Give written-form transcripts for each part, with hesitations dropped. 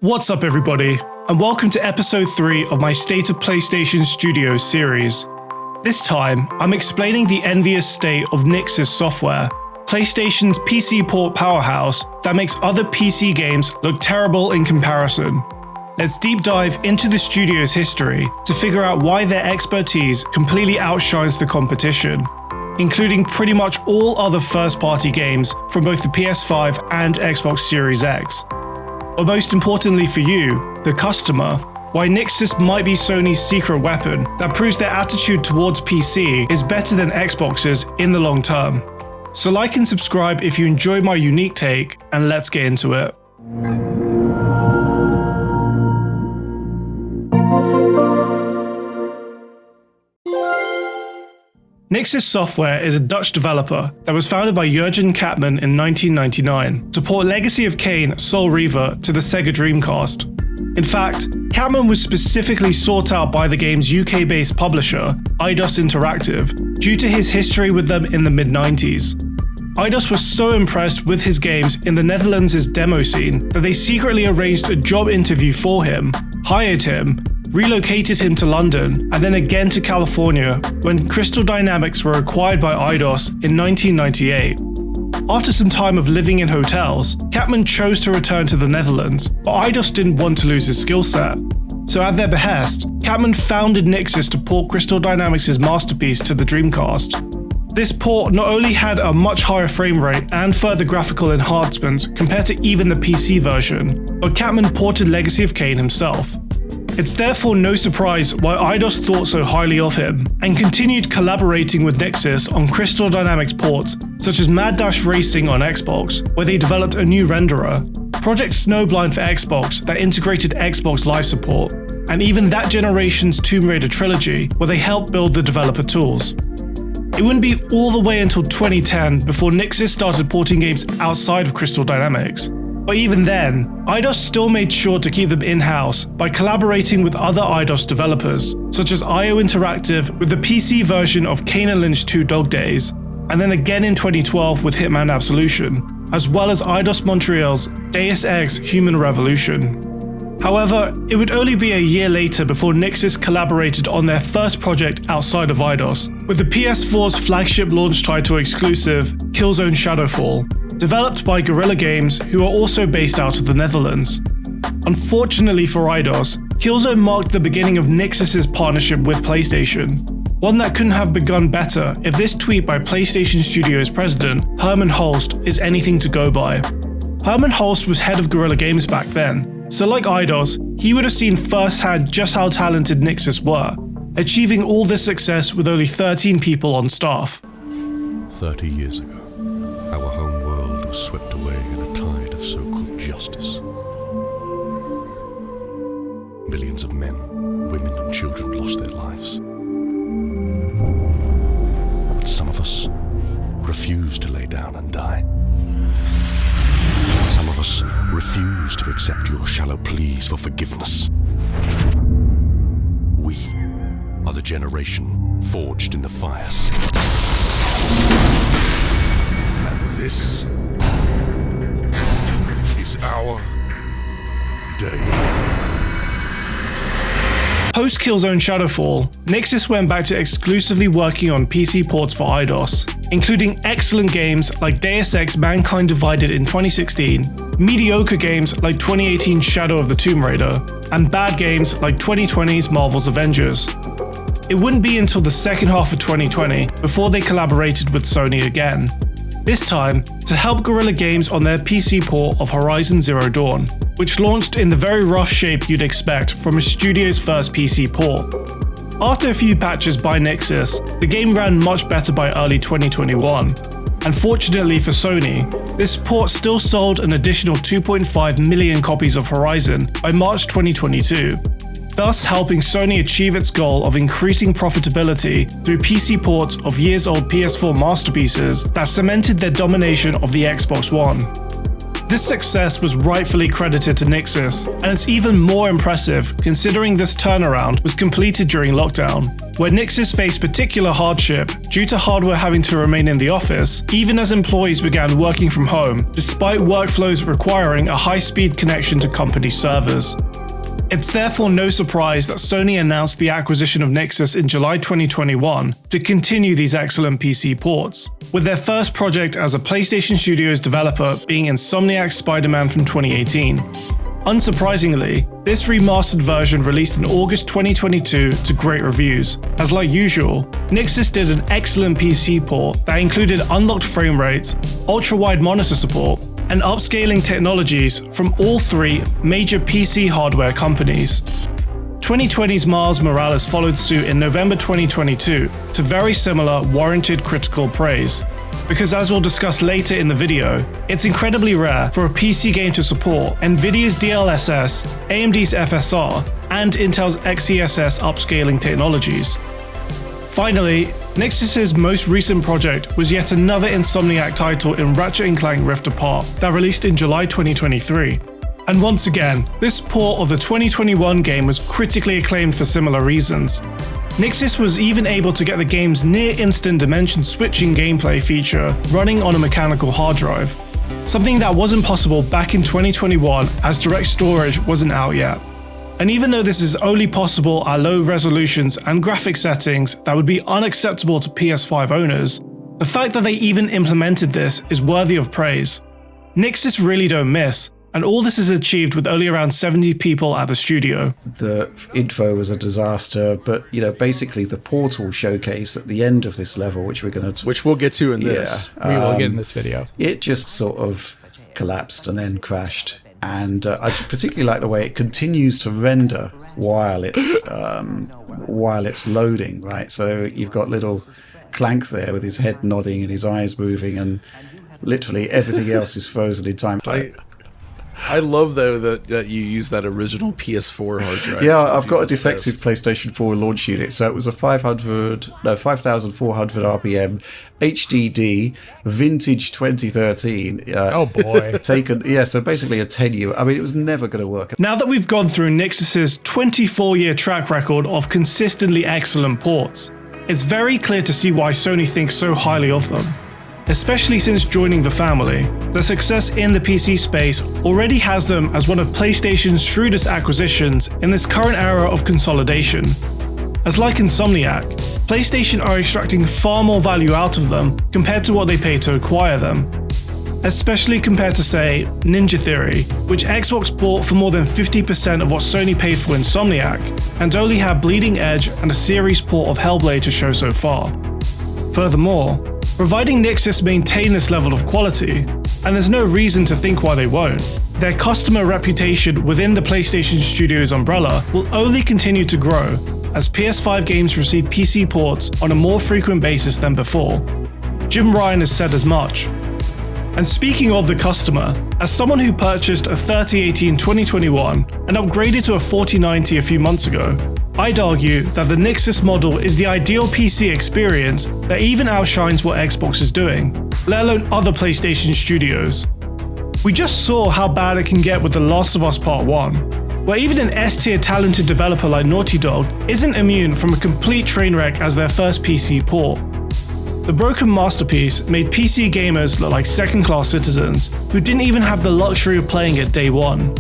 What's up everybody, and welcome to episode 3 of my State of PlayStation Studios series. This time, I'm explaining the envious state of Nixxes Software, PlayStation's PC port powerhouse that makes other PC games look terrible in comparison. Let's deep dive into the studio's history to figure out why their expertise completely outshines the competition, including pretty much all other first-party games from both the PS5 and Xbox Series X. But most importantly for you, the customer, why Nixxes might be Sony's secret weapon that proves their attitude towards PC is better than Xbox's in the long term. So like and subscribe if you enjoy my unique take, and let's get into it. Nixxes Software is a Dutch developer that was founded by Jurgen Katman in 1999 to port Legacy of Kain Soul Reaver to the Sega Dreamcast. In fact, Katman was specifically sought out by the game's UK-based publisher, Eidos Interactive, due to his history with them in the mid-90s. Eidos was so impressed with his games in the Netherlands' demo scene that they secretly arranged a job interview for him, hired him, relocated him to London, and then again to California when Crystal Dynamics were acquired by Eidos in 1998. After some time of living in hotels, Katman chose to return to the Netherlands, but Eidos didn't want to lose his skill set. So at their behest, Katman founded Nixxes to port Crystal Dynamics' masterpiece to the Dreamcast. This port not only had a much higher frame rate and further graphical enhancements compared to even the PC version, but Katman ported Legacy of Kain himself. It's therefore no surprise why Eidos thought so highly of him, and continued collaborating with Nixxes on Crystal Dynamics ports such as Mad Dash Racing on Xbox, where they developed a new renderer, Project Snowblind for Xbox that integrated Xbox Live support, and even that generation's Tomb Raider trilogy where they helped build the developer tools. It wouldn't be all the way until 2010 before Nixxes started porting games outside of Crystal Dynamics. But even then, Eidos still made sure to keep them in-house by collaborating with other Eidos developers, such as IO Interactive with the PC version of Kane & Lynch 2 Dog Days, and then again in 2012 with Hitman Absolution, as well as Eidos Montreal's Deus Ex Human Revolution. However, it would only be a year later before Nixxes collaborated on their first project outside of Eidos, with the PS4's flagship launch title exclusive, Killzone Shadowfall, developed by Guerrilla Games, who are also based out of the Netherlands. Unfortunately for Eidos, Killzone marked the beginning of Nixxes' partnership with PlayStation, one that couldn't have begun better if this tweet by PlayStation Studios president Herman Hulst is anything to go by. Herman Hulst was head of Guerrilla Games back then, so like Eidos, he would have seen firsthand just how talented Nixxes were, achieving all this success with only 13 people on staff. 30 years ago, our home world was swept away in a tide of so-called justice. Millions of men, women and children lost their lives. But some of us refused to lay down and die. Some of us refuse to accept your shallow pleas for forgiveness. We are the generation forged in the fires. And this is our day. Post-Killzone Shadowfall, Nixxes went back to exclusively working on PC ports for Eidos, including excellent games like Deus Ex Mankind Divided in 2016, mediocre games like 2018's Shadow of the Tomb Raider, and bad games like 2020's Marvel's Avengers. It wouldn't be until the second half of 2020 before they collaborated with Sony again, this time to help Guerrilla Games on their PC port of Horizon Zero Dawn, which launched in the very rough shape you'd expect from a studio's first PC port. After a few patches by Nixxes, the game ran much better by early 2021. And fortunately for Sony, this port still sold an additional 2.5 million copies of Horizon by March 2022, thus helping Sony achieve its goal of increasing profitability through PC ports of years-old PS4 masterpieces that cemented their domination of the Xbox One. This success was rightfully credited to Nixxes, and it's even more impressive considering this turnaround was completed during lockdown, where Nixxes faced particular hardship due to hardware having to remain in the office, even as employees began working from home, despite workflows requiring a high-speed connection to company servers. It's therefore no surprise that Sony announced the acquisition of Nixxes in July 2021 to continue these excellent PC ports, with their first project as a PlayStation Studios developer being Insomniac's Spider-Man from 2018. Unsurprisingly, this remastered version released in August 2022 to great reviews, as like usual, Nixxes did an excellent PC port that included unlocked frame rates, ultra-wide monitor support, and upscaling technologies from all three major PC hardware companies. 2020's Miles Morales followed suit in November 2022 to very similar warranted critical praise. Because as we'll discuss later in the video, it's incredibly rare for a PC game to support Nvidia's DLSS, AMD's FSR, and Intel's XeSS upscaling technologies. Finally, Nixxes' most recent project was yet another Insomniac title in Ratchet & Clank Rift Apart that released in July 2023. And once again, this port of the 2021 game was critically acclaimed for similar reasons. Nixxes was even able to get the game's near-instant dimension switching gameplay feature running on a mechanical hard drive, something that wasn't possible back in 2021 as direct storage wasn't out yet. And even though this is only possible at low resolutions and graphic settings that would be unacceptable to PS5 owners, the fact that they even implemented this is worthy of praise. Nixxes really don't miss, and all this is achieved with only around 70 people at the studio. The info was a disaster, but basically the portal showcase at the end of this level, which we'll get to in this. We will get in this video. It just sort of collapsed and then crashed. And I particularly like the way it continues to render while it's loading, right? So you've got little Clank there with his head nodding and his eyes moving, and literally everything else is frozen in time. I love though that you use that original PS4 hard drive. Yeah, I've got a defective PlayStation 4 launch unit, so it was a 5,400 RPM HDD vintage 2013. Oh boy! So basically a 10-year. I mean, it was never going to work. Now that we've gone through Nixxes' 24-year track record of consistently excellent ports, it's very clear to see why Sony thinks so highly of them. Especially since joining the family, their success in the PC space already has them as one of PlayStation's shrewdest acquisitions in this current era of consolidation. As like Insomniac, PlayStation are extracting far more value out of them compared to what they pay to acquire them. Especially compared to, say, Ninja Theory, which Xbox bought for more than 50% of what Sony paid for Insomniac, and only had Bleeding Edge and a series port of Hellblade to show so far. Furthermore, providing Nixxes maintain this level of quality, and there's no reason to think why they won't, their customer reputation within the PlayStation Studios umbrella will only continue to grow as PS5 games receive PC ports on a more frequent basis than before. Jim Ryan has said as much. And speaking of the customer, as someone who purchased a 3080 in 2021 and upgraded to a 4090 a few months ago, I'd argue that the Nixxes model is the ideal PC experience that even outshines what Xbox is doing, let alone other PlayStation studios. We just saw how bad it can get with The Last of Us Part 1, where even an S-tier talented developer like Naughty Dog isn't immune from a complete train wreck as their first PC port. The broken masterpiece made PC gamers look like second-class citizens who didn't even have the luxury of playing it day one.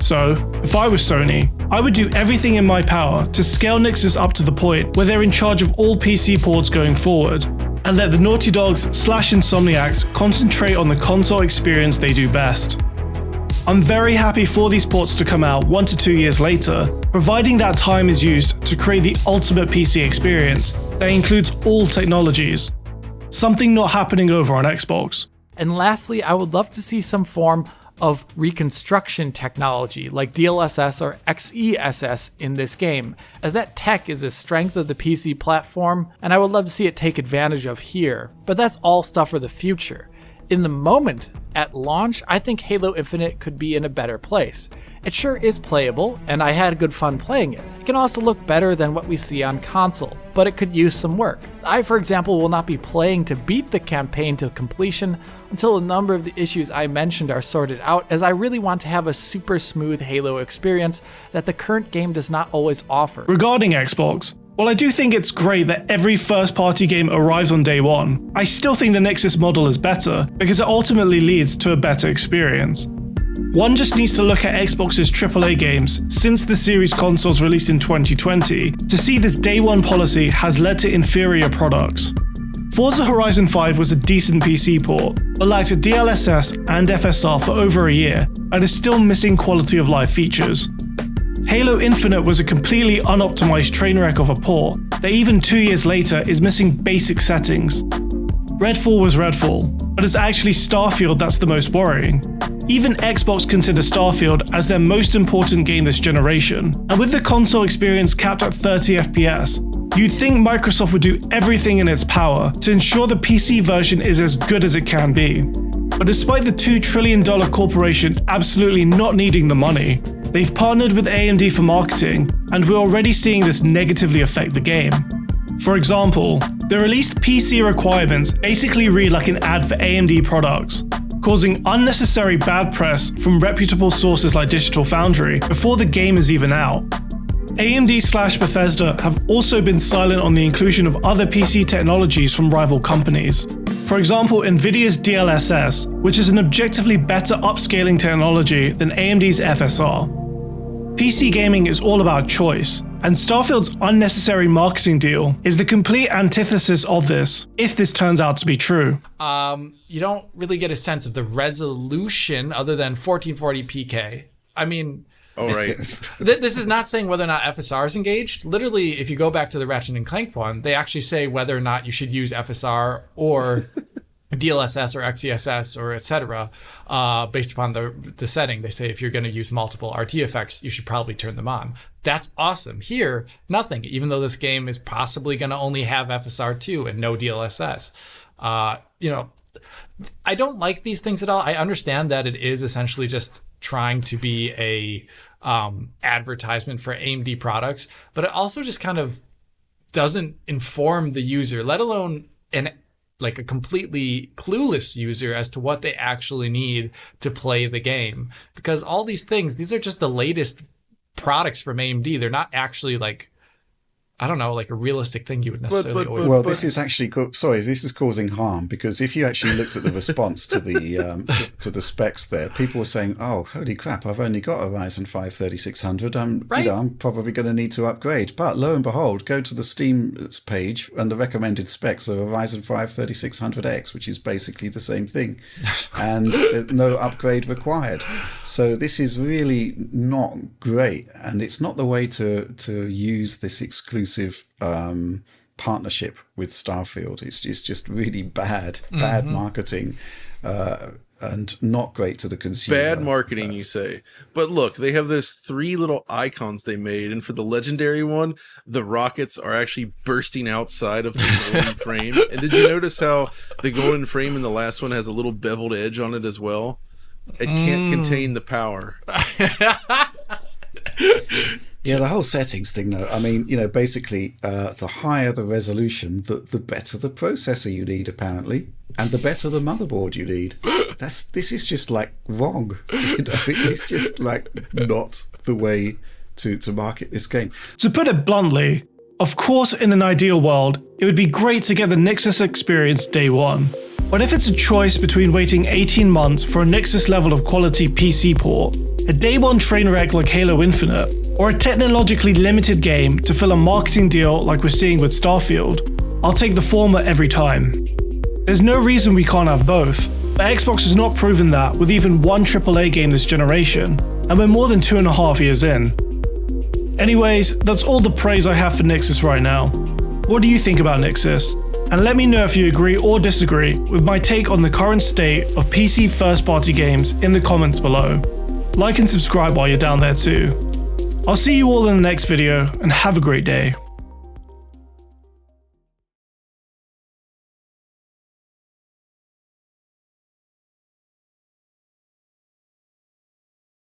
So, if I was Sony, I would do everything in my power to scale Nixxes up to the point where they're in charge of all PC ports going forward, and let the Naughty Dogs / Insomniacs concentrate on the console experience they do best. I'm very happy for these ports to come out 1 to 2 years later, providing that time is used to create the ultimate PC experience that includes all technologies, something not happening over on Xbox. And lastly, I would love to see some form of reconstruction technology like DLSS or XeSS in this game, as that tech is a strength of the PC platform, and I would love to see it take advantage of here. But that's all stuff for the future. In the moment, at launch, I think Halo Infinite could be in a better place. It sure is playable, and I had good fun playing it. It can also look better than what we see on console, but it could use some work. I, for example, will not be playing to beat the campaign to completion until a number of the issues I mentioned are sorted out, as I really want to have a super smooth Halo experience that the current game does not always offer. Regarding Xbox, while I do think it's great that every first-party game arrives on day one, I still think the Nixxes model is better because it ultimately leads to a better experience. One just needs to look at Xbox's AAA games since the series consoles released in 2020 to see this day one policy has led to inferior products. Forza Horizon 5 was a decent PC port, but lacked a DLSS and FSR for over a year and is still missing quality of life features. Halo Infinite was a completely unoptimized train wreck of a port that even 2 years later is missing basic settings. Redfall was Redfall, but it's actually Starfield that's the most worrying. Even Xbox consider Starfield as their most important game this generation, and with the console experience capped at 30 FPS, you'd think Microsoft would do everything in its power to ensure the PC version is as good as it can be. But despite the $2 trillion corporation absolutely not needing the money, they've partnered with AMD for marketing, and we're already seeing this negatively affect the game. For example, the released PC requirements basically read like an ad for AMD products, causing unnecessary bad press from reputable sources like Digital Foundry before the game is even out. AMD/Bethesda have also been silent on the inclusion of other PC technologies from rival companies. For example, Nvidia's dlss, which is an objectively better upscaling technology than AMD's FSR. PC gaming is all about choice, and Starfield's unnecessary marketing deal is the complete antithesis of this, if this turns out to be true. You don't really get a sense of the resolution other than 1440 PK. I mean, Oh, right. This is not saying whether or not FSR is engaged. Literally, if you go back to the Ratchet and Clank one, they actually say whether or not you should use FSR or DLSS or XeSS or etc. Based upon the setting. They say if you're going to use multiple RT effects, you should probably turn them on. That's awesome. Here, nothing, even though this game is possibly going to only have FSR2 and no DLSS. I don't like these things at all. I understand that it is essentially just trying to be a advertisement for AMD products, but it also just kind of doesn't inform the user, let alone a completely clueless user as to what they actually need to play the game. Because all these things, these are just the latest products from AMD. They're not actually a realistic thing you would necessarily order. Well, this is actually this is causing harm, because if you actually looked at the response to the to the specs there, people were saying, "Oh, holy crap! I've only got a Ryzen 5 3600. I'm probably going to need to upgrade." But lo and behold, go to the Steam page, and the recommended specs are a Ryzen 5 3600X, which is basically the same thing, and no upgrade required. So this is really not great, and it's not the way to use this exclusive partnership with Starfield. It's just really bad marketing, and not great to the consumer. Bad marketing, you say. But look, they have those 3 little icons they made, and for the legendary one, the rockets are actually bursting outside of the golden frame. And did you notice how the golden frame in the last one has a little beveled edge on it as well? It can't contain the power. Yeah, the whole settings thing, though. I mean, basically, the higher the resolution, the better the processor you need, apparently, and the better the motherboard you need. This is just wrong. It's just not the way to market this game. To put it bluntly, of course, in an ideal world, it would be great to get the Nixxes experience day one. But if it's a choice between waiting 18 months for a Nixxes level of quality PC port, a day one train wreck like Halo Infinite, or a technologically limited game to fill a marketing deal like we're seeing with Starfield, I'll take the former every time. There's no reason we can't have both, but Xbox has not proven that with even one AAA game this generation, and we're more than 2.5 years in. Anyways, that's all the praise I have for Nixxes right now. What do you think about Nixxes? And let me know if you agree or disagree with my take on the current state of PC first-party games in the comments below. Like and subscribe while you're down there too. I'll see you all in the next video, and have a great day.